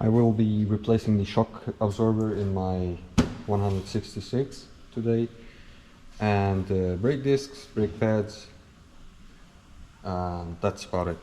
I will be replacing the shock absorber in my 166 today, and brake discs, brake pads, and that's about it.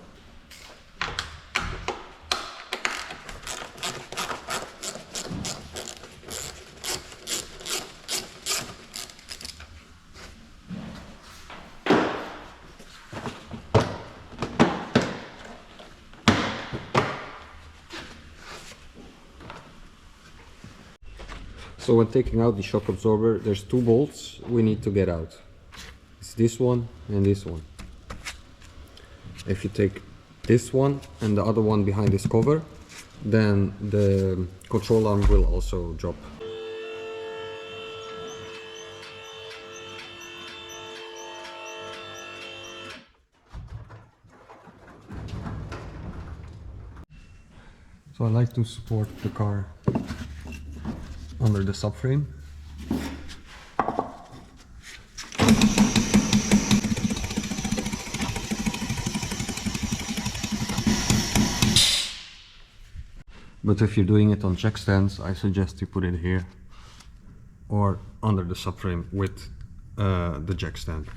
So when taking out the shock absorber, there's two bolts we need to get out. It's this one and this one. If you take this one and the other one behind this cover, then the control arm will also drop. So I like to support the car under the subframe. But if you're doing it on jack stands, I suggest you put it here or under the subframe with the jack stand.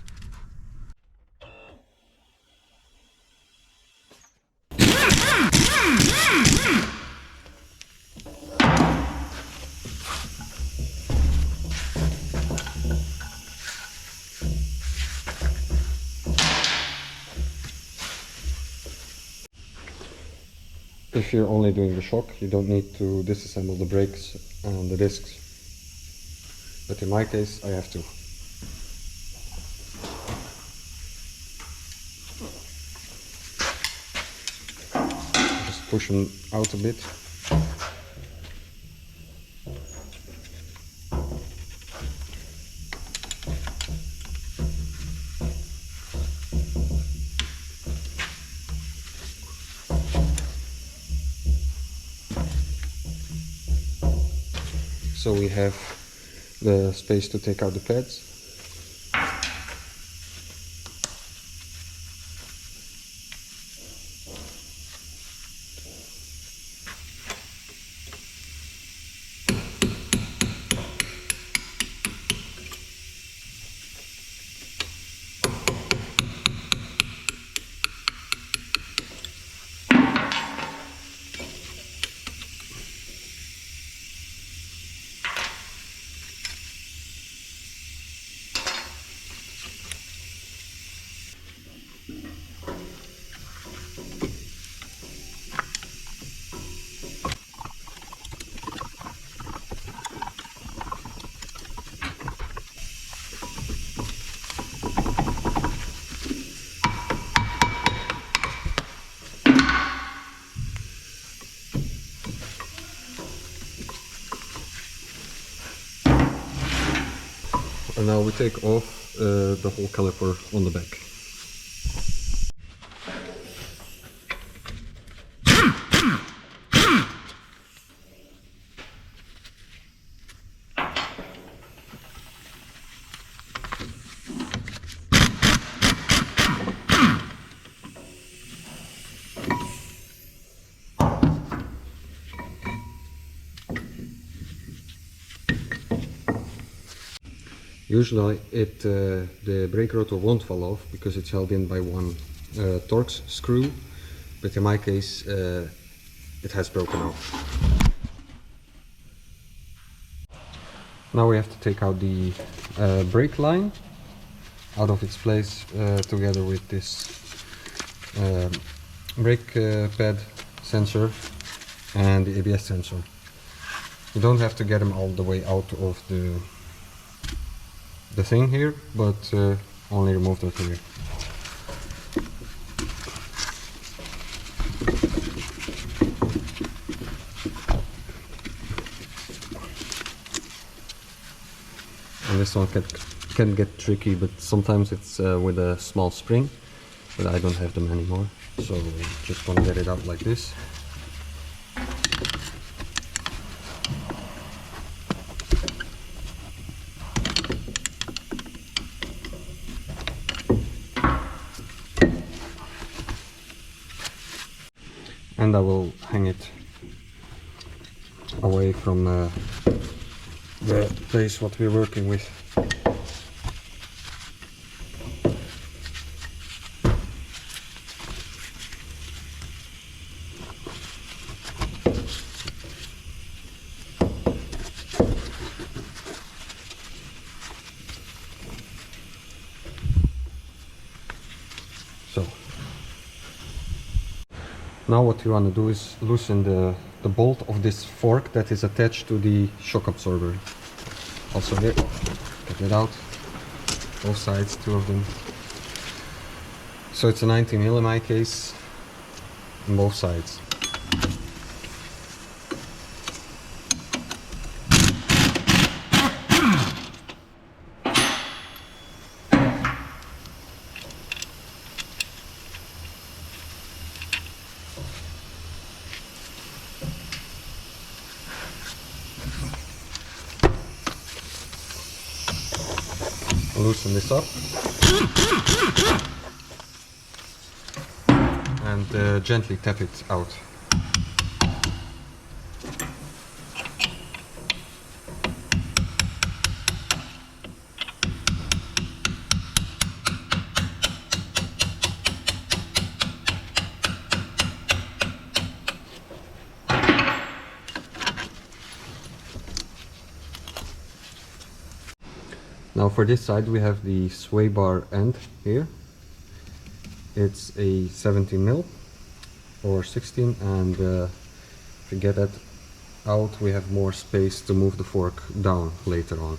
If you're only doing the shock, you don't need to disassemble the brakes and the discs. But in my case, I have to. Just push them out a bit. So we have the space to take out the pads. And now we take off the whole caliper on the back. Usually the brake rotor won't fall off because it's held in by one Torx screw, but in my case it has broken off. Now we have to take out the brake line out of its place together with this brake pad sensor and the ABS sensor. You don't have to get them all the way out of the thing here, but only remove them here. And this one can get tricky, but sometimes it's with a small spring, but I don't have them anymore, so just want to get it out like this. And I will hang it away from the place what we're working with. So now what you want to do is loosen the bolt of this fork that is attached to the shock absorber. Also there, get it out, both sides, two of them. So it's a 90 mil in my case, on both sides. Loosen this up and gently tap it out. Now for this side we have the sway bar end here. It's a 17 mil or 16, and if we get that out we have more space to move the fork down later on.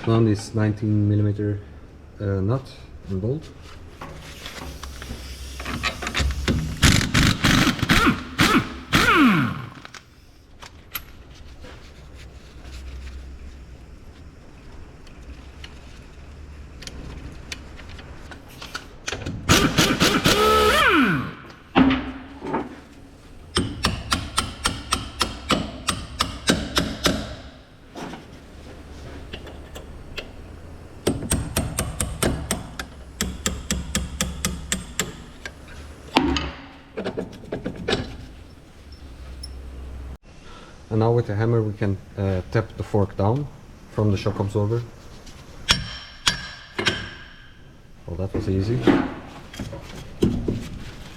On this 19 millimeter nut and bolt. And now with the hammer we can tap the fork down from the shock absorber. Well, that was easy.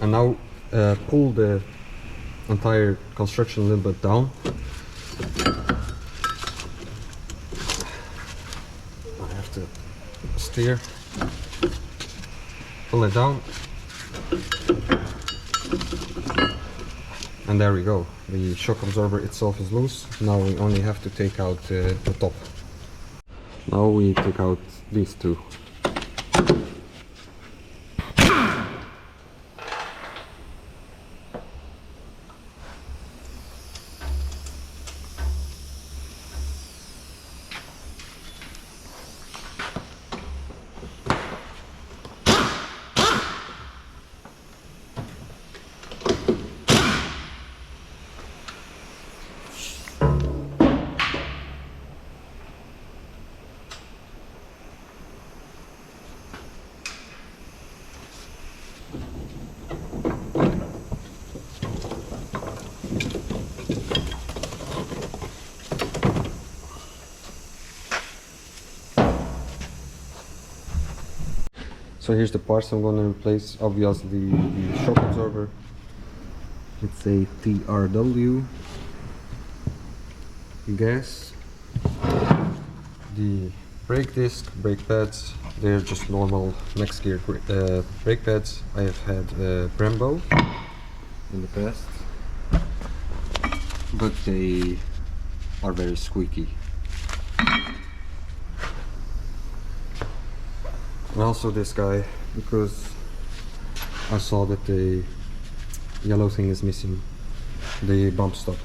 And now pull the entire construction a little bit down. I have to steer, pull it down, and there we go. The shock absorber itself is loose. Now we only have to take out the top. Now we take out these two. So here's the parts I'm going to replace. Obviously the shock absorber, it's a TRW gas. The brake disc, brake pads, they're just normal next gear brake pads. I have had Brembo in the past, but they are very squeaky. And also this guy, because I saw that the yellow thing is missing, the bump stop.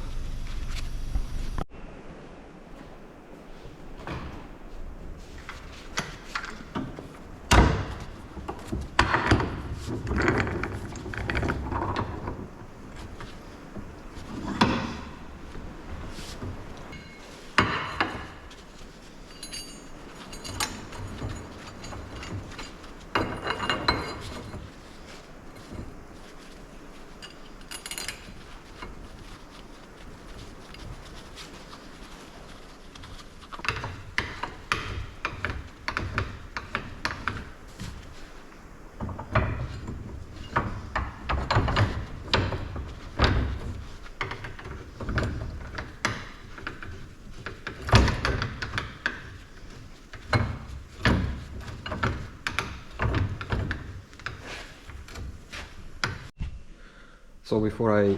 So before I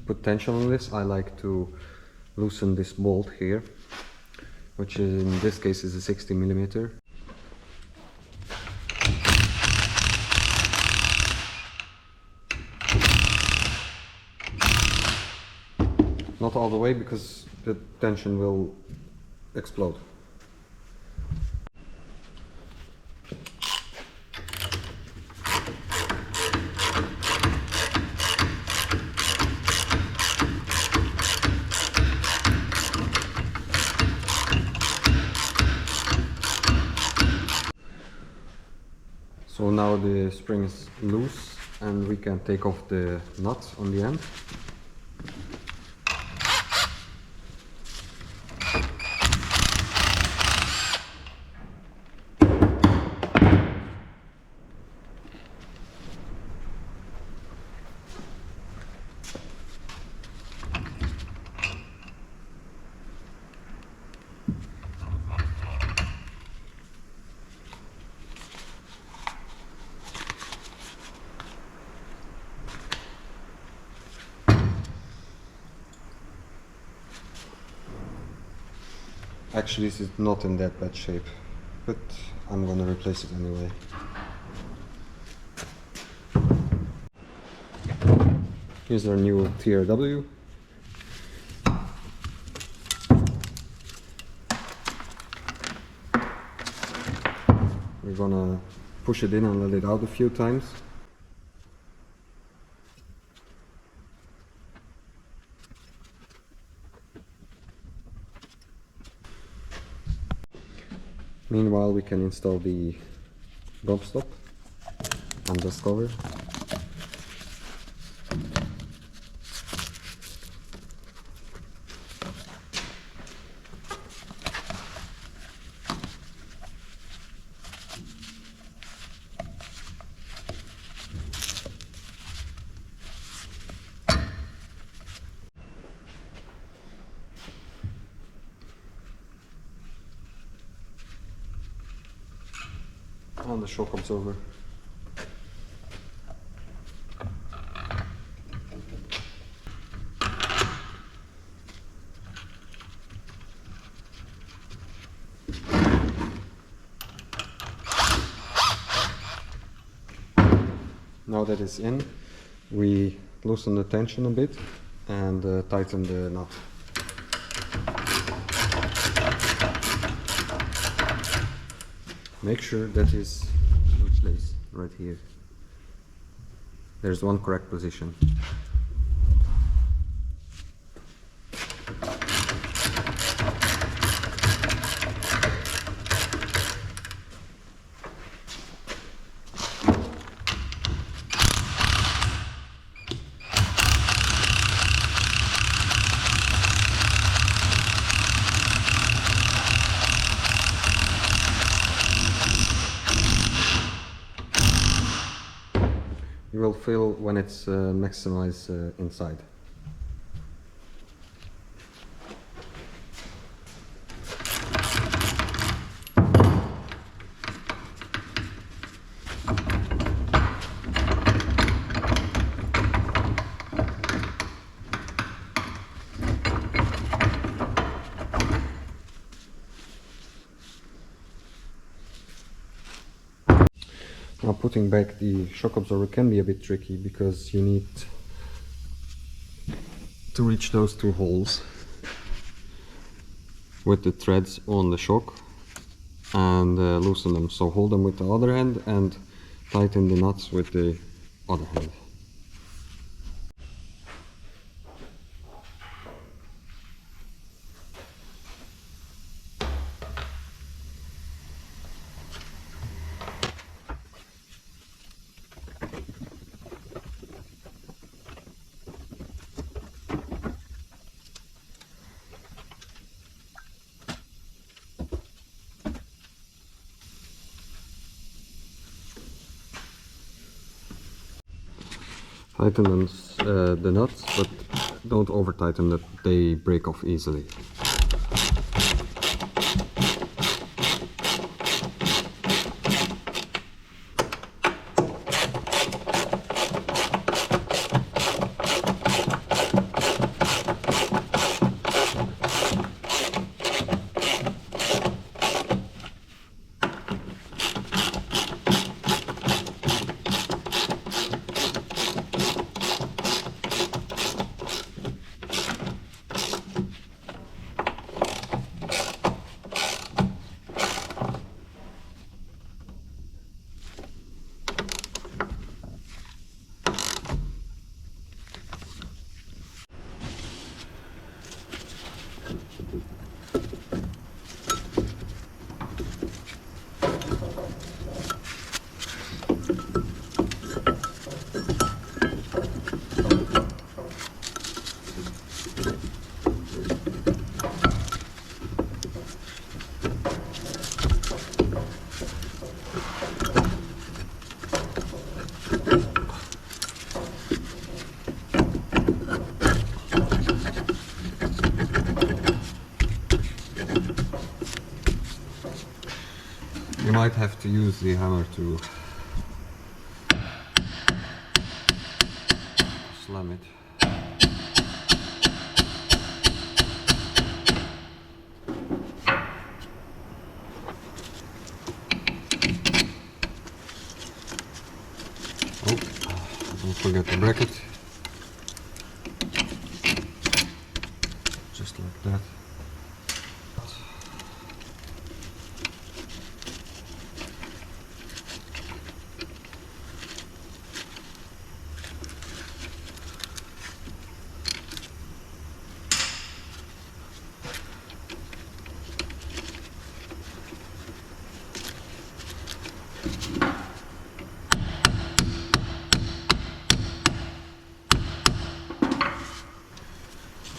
put tension on this, I like to loosen this bolt here, which in this case is a 60 millimeter. Not all the way, because the tension will explode. So now the spring is loose and we can take off the nut on the end. Actually, this is not in that bad shape, but I'm gonna replace it anyway. Here's our new TRW. We're gonna push it in and let it out a few times. Meanwhile, we can install the bump stop and dust cover. And the shock absorber. Now that it's in, we loosen the tension a bit and tighten the nut. Make sure that is in place, right here. There's one correct position. You will feel when it's maximized inside. Now putting back the shock absorber can be a bit tricky because you need to reach those two holes with the threads on the shock and loosen them. So hold them with the other hand and tighten the nuts with the other hand. Tighten the nuts, but don't over tighten that they break off easily. You might have to use the hammer to slam it. Oh, don't forget the bracket. Just like that.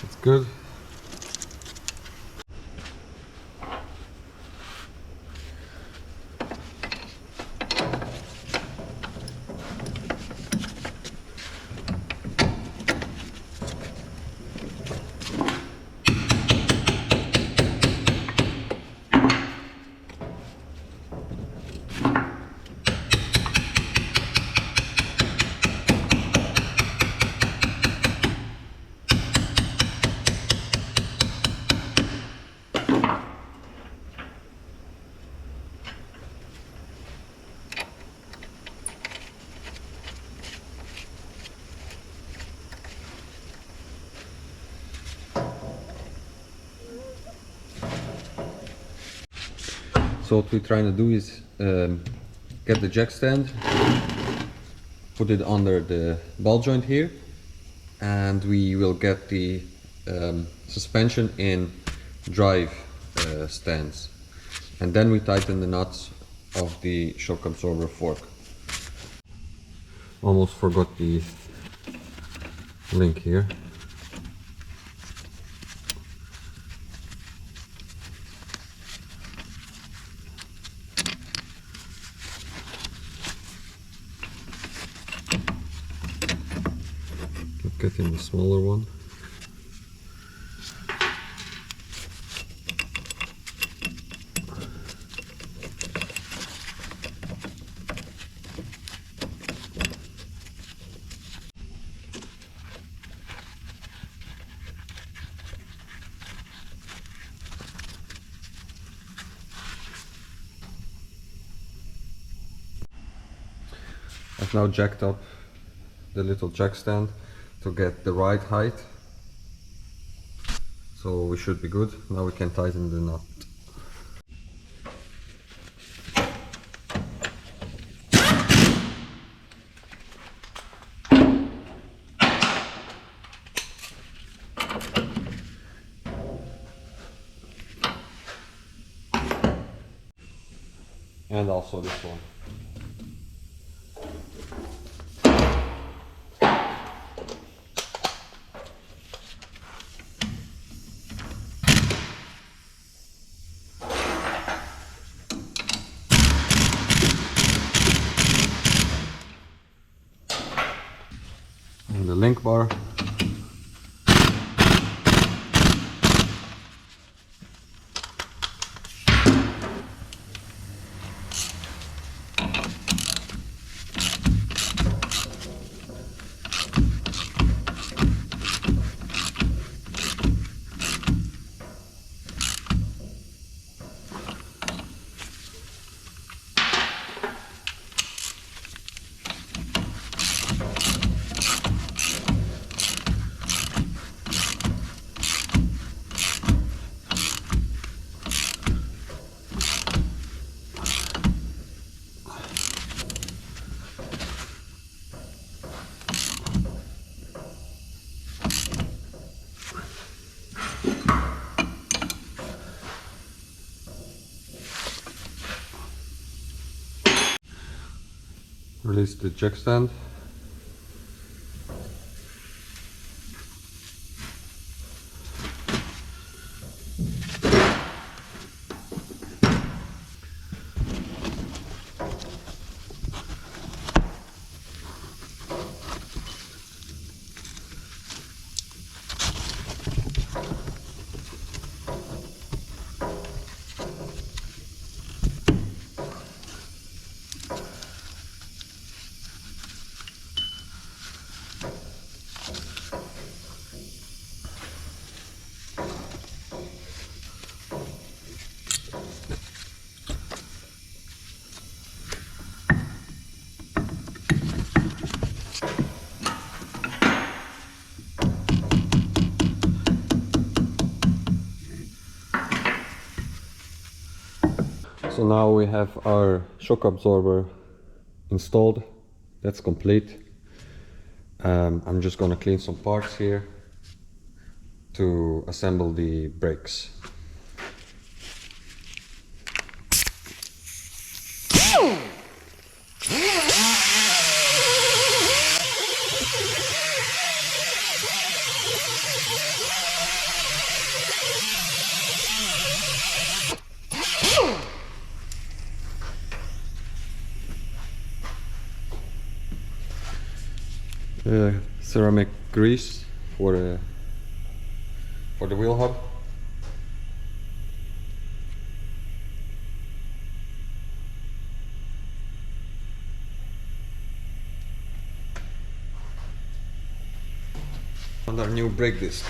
It's good. So what we're trying to do is get the jack stand, put it under the ball joint here, and we will get the suspension in drive stands. And then we tighten the nuts of the shock absorber fork. Almost forgot the link here. Getting the smaller one. I've now jacked up the little jack stand to get the right height, so we should be good. Now we can tighten the nut. And also this one. The link bar. Release the jack stand. So now we have our shock absorber installed. That's complete. I'm just gonna clean some parts here to assemble the brakes. Ceramic grease for the wheel hub. And our new brake disc.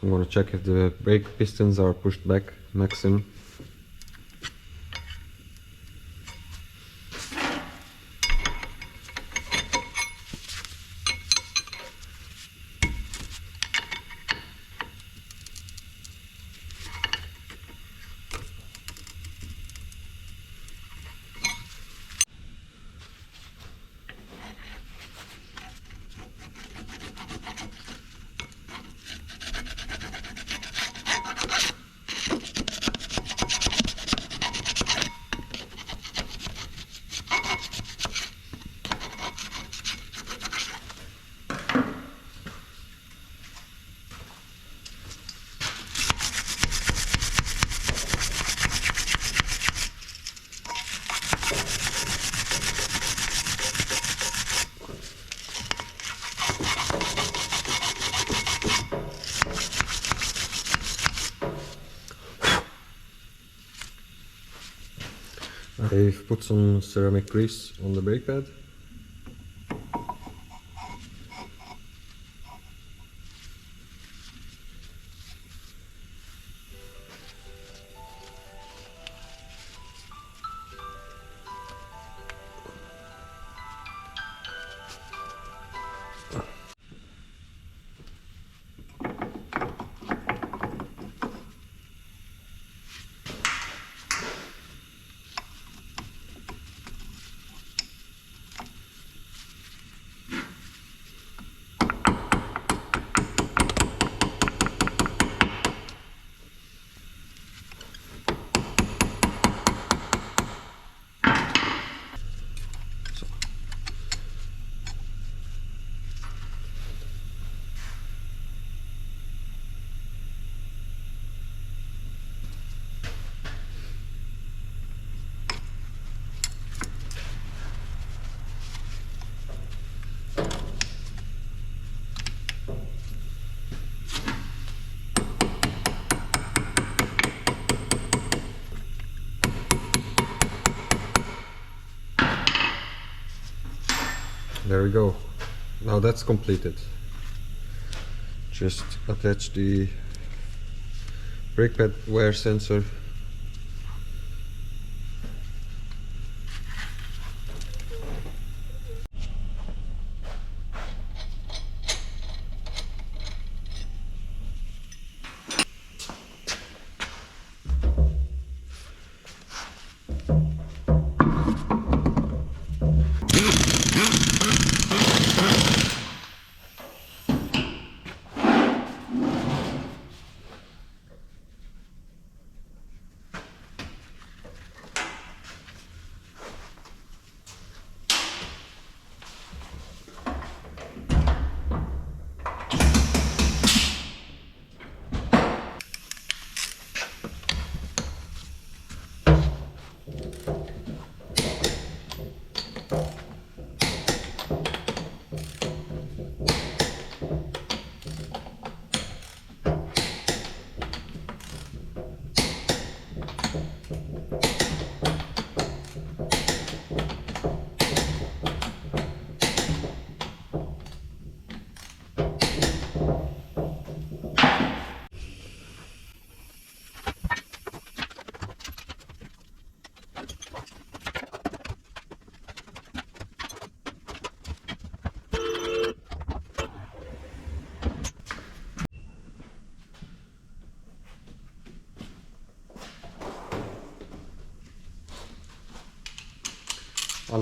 I'm going to check if the brake pistons are pushed back maximum. I've put some ceramic grease on the brake pad. There we go. Now that's completed. Just attach the brake pad wear sensor.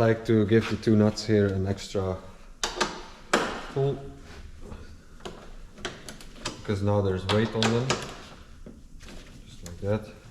like to give the two nuts here an extra pull, because now there's weight on them, just like that.